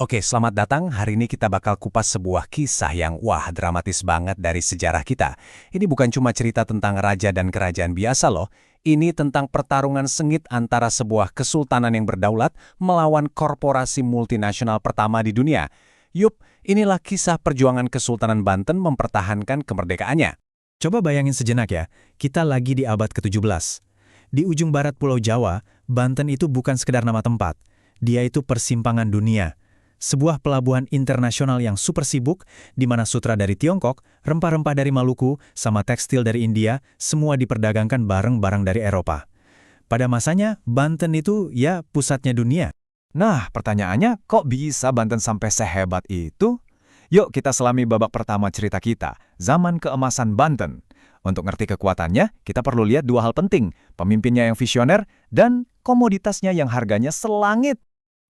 Oke, selamat datang. Hari ini kita bakal kupas sebuah kisah yang dramatis banget dari sejarah kita. Ini bukan cuma cerita tentang raja dan kerajaan biasa loh. Ini tentang pertarungan sengit antara sebuah kesultanan yang berdaulat melawan korporasi multinasional pertama di dunia. Yup, inilah kisah perjuangan Kesultanan Banten mempertahankan kemerdekaannya. Coba bayangin sejenak ya, kita lagi di abad ke-17. Di ujung barat Pulau Jawa, Banten itu bukan sekedar nama tempat. Dia itu persimpangan dunia. Sebuah pelabuhan internasional yang super sibuk, di mana sutra dari Tiongkok, rempah-rempah dari Maluku, sama tekstil dari India, semua diperdagangkan barang-barang dari Eropa. Pada masanya, Banten itu ya pusatnya dunia. Nah, pertanyaannya, kok bisa Banten sampai sehebat itu? Yuk kita selami babak pertama cerita kita, zaman keemasan Banten. Untuk ngerti kekuatannya, kita perlu lihat dua hal penting, pemimpinnya yang visioner dan komoditasnya yang harganya selangit.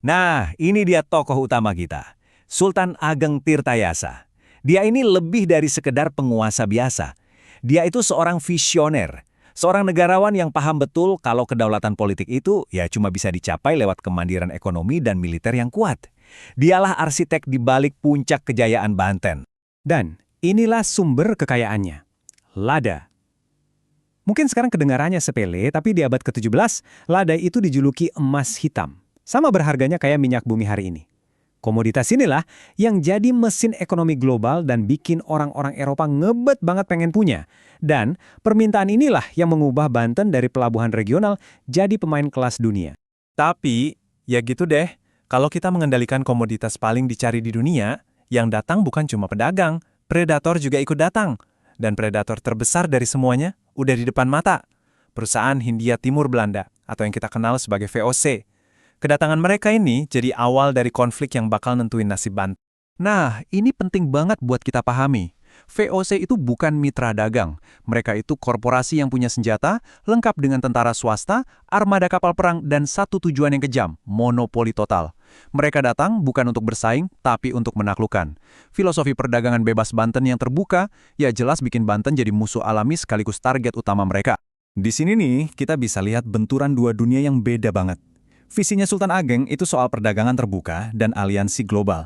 Nah, ini dia tokoh utama kita, Sultan Ageng Tirtayasa. Dia ini lebih dari sekedar penguasa biasa. Dia itu seorang visioner, seorang negarawan yang paham betul kalau kedaulatan politik itu ya cuma bisa dicapai lewat kemandirian ekonomi dan militer yang kuat. Dialah arsitek di balik puncak kejayaan Banten. Dan inilah sumber kekayaannya, lada. Mungkin sekarang kedengarannya sepele, tapi di abad ke-17, lada itu dijuluki emas hitam. Sama berharganya kayak minyak bumi hari ini. Komoditas inilah yang jadi mesin ekonomi global dan bikin orang-orang Eropa ngebet banget pengen punya. Dan permintaan inilah yang mengubah Banten dari pelabuhan regional jadi pemain kelas dunia. Tapi, ya gitu deh, kalau kita mengendalikan komoditas paling dicari di dunia, yang datang bukan cuma pedagang, predator juga ikut datang. Dan predator terbesar dari semuanya udah di depan mata. Perusahaan Hindia Timur Belanda, atau yang kita kenal sebagai VOC. Kedatangan mereka ini jadi awal dari konflik yang bakal nentuin nasib Banten. Nah, ini penting banget buat kita pahami. VOC itu bukan mitra dagang. Mereka itu korporasi yang punya senjata, lengkap dengan tentara swasta, armada kapal perang, dan satu tujuan yang kejam, monopoli total. Mereka datang bukan untuk bersaing, tapi untuk menaklukkan. Filosofi perdagangan bebas Banten yang terbuka, ya jelas bikin Banten jadi musuh alami sekaligus target utama mereka. Di sini nih, kita bisa lihat benturan dua dunia yang beda banget. Visinya Sultan Ageng itu soal perdagangan terbuka dan aliansi global.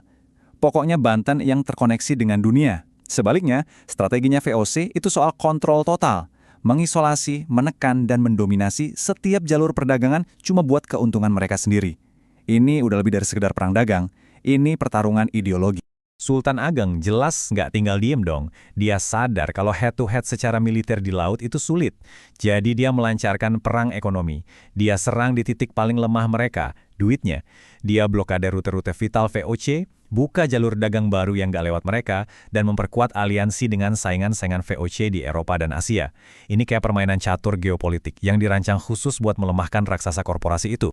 Pokoknya Banten yang terkoneksi dengan dunia. Sebaliknya, strateginya VOC itu soal kontrol total. Mengisolasi, menekan, dan mendominasi setiap jalur perdagangan cuma buat keuntungan mereka sendiri. Ini udah lebih dari sekedar perang dagang. Ini pertarungan ideologi. Sultan Ageng jelas nggak tinggal diem dong. Dia sadar kalau head-to-head secara militer di laut itu sulit. Jadi dia melancarkan perang ekonomi. Dia serang di titik paling lemah mereka, duitnya. Dia blokade rute-rute vital VOC, buka jalur dagang baru yang nggak lewat mereka, dan memperkuat aliansi dengan saingan-saingan VOC di Eropa dan Asia. Ini kayak permainan catur geopolitik yang dirancang khusus buat melemahkan raksasa korporasi itu.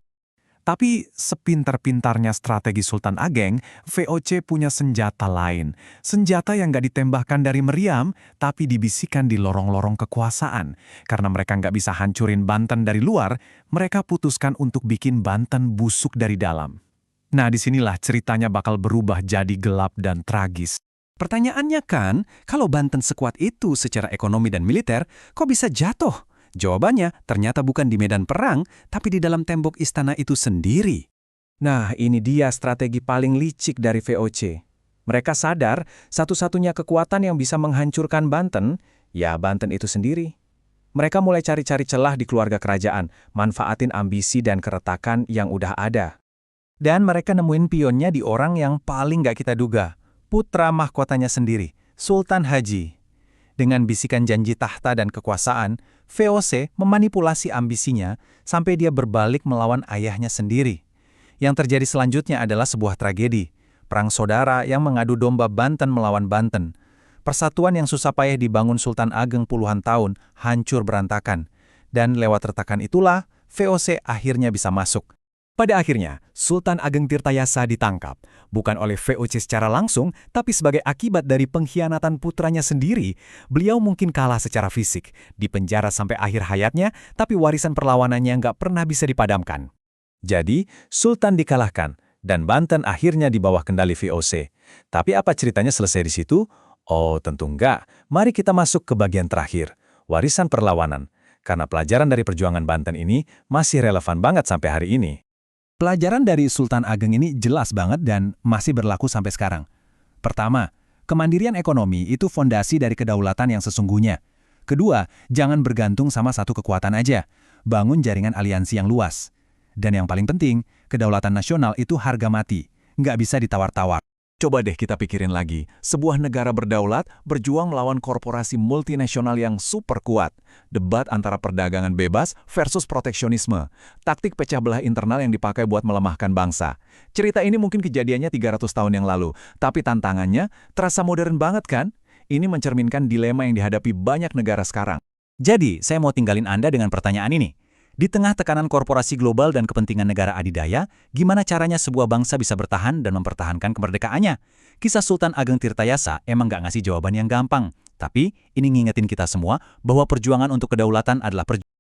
Tapi sepintar-pintarnya strategi Sultan Ageng, VOC punya senjata lain. Senjata yang nggak ditembakkan dari meriam, tapi dibisikkan di lorong-lorong kekuasaan. Karena mereka nggak bisa hancurin Banten dari luar, mereka putuskan untuk bikin Banten busuk dari dalam. Nah, disinilah ceritanya bakal berubah jadi gelap dan tragis. Pertanyaannya kan, kalau Banten sekuat itu secara ekonomi dan militer, kok bisa jatuh? Jawabannya ternyata bukan di medan perang, tapi di dalam tembok istana itu sendiri. Nah, ini dia strategi paling licik dari VOC. Mereka sadar satu-satunya kekuatan yang bisa menghancurkan Banten, ya Banten itu sendiri. Mereka mulai cari-cari celah di keluarga kerajaan, manfaatin ambisi dan keretakan yang udah ada. Dan mereka nemuin pionnya di orang yang paling gak kita duga, putra mahkotanya sendiri, Sultan Haji. Dengan bisikan janji tahta dan kekuasaan, VOC memanipulasi ambisinya sampai dia berbalik melawan ayahnya sendiri. Yang terjadi selanjutnya adalah sebuah tragedi, perang saudara yang mengadu domba Banten melawan Banten. Persatuan yang susah payah dibangun Sultan Ageng puluhan tahun hancur berantakan. Dan lewat retakan itulah, VOC akhirnya bisa masuk. Pada akhirnya, Sultan Ageng Tirtayasa ditangkap, bukan oleh VOC secara langsung, tapi sebagai akibat dari pengkhianatan putranya sendiri. Beliau mungkin kalah secara fisik, dipenjara sampai akhir hayatnya, tapi warisan perlawanannya nggak pernah bisa dipadamkan. Jadi, Sultan dikalahkan, dan Banten akhirnya di bawah kendali VOC. Tapi apa ceritanya selesai di situ? Oh, tentu enggak. Mari kita masuk ke bagian terakhir, warisan perlawanan. Karena pelajaran dari perjuangan Banten ini masih relevan banget sampai hari ini. Pelajaran dari Sultan Ageng ini jelas banget dan masih berlaku sampai sekarang. Pertama, kemandirian ekonomi itu fondasi dari kedaulatan yang sesungguhnya. Kedua, jangan bergantung sama satu kekuatan aja. Bangun jaringan aliansi yang luas. Dan yang paling penting, kedaulatan nasional itu harga mati. Nggak bisa ditawar-tawar. Coba deh kita pikirin lagi, sebuah negara berdaulat berjuang melawan korporasi multinasional yang super kuat. Debat antara perdagangan bebas versus proteksionisme. Taktik pecah belah internal yang dipakai buat melemahkan bangsa. Cerita ini mungkin kejadiannya 300 tahun yang lalu, tapi tantangannya terasa modern banget kan? Ini mencerminkan dilema yang dihadapi banyak negara sekarang. Jadi, saya mau tinggalin Anda dengan pertanyaan ini. Di tengah tekanan korporasi global dan kepentingan negara adidaya, gimana caranya sebuah bangsa bisa bertahan dan mempertahankan kemerdekaannya? Kisah Sultan Ageng Tirtayasa emang nggak ngasih jawaban yang gampang. Tapi, ini ngingetin kita semua bahwa perjuangan untuk kedaulatan adalah perjuangan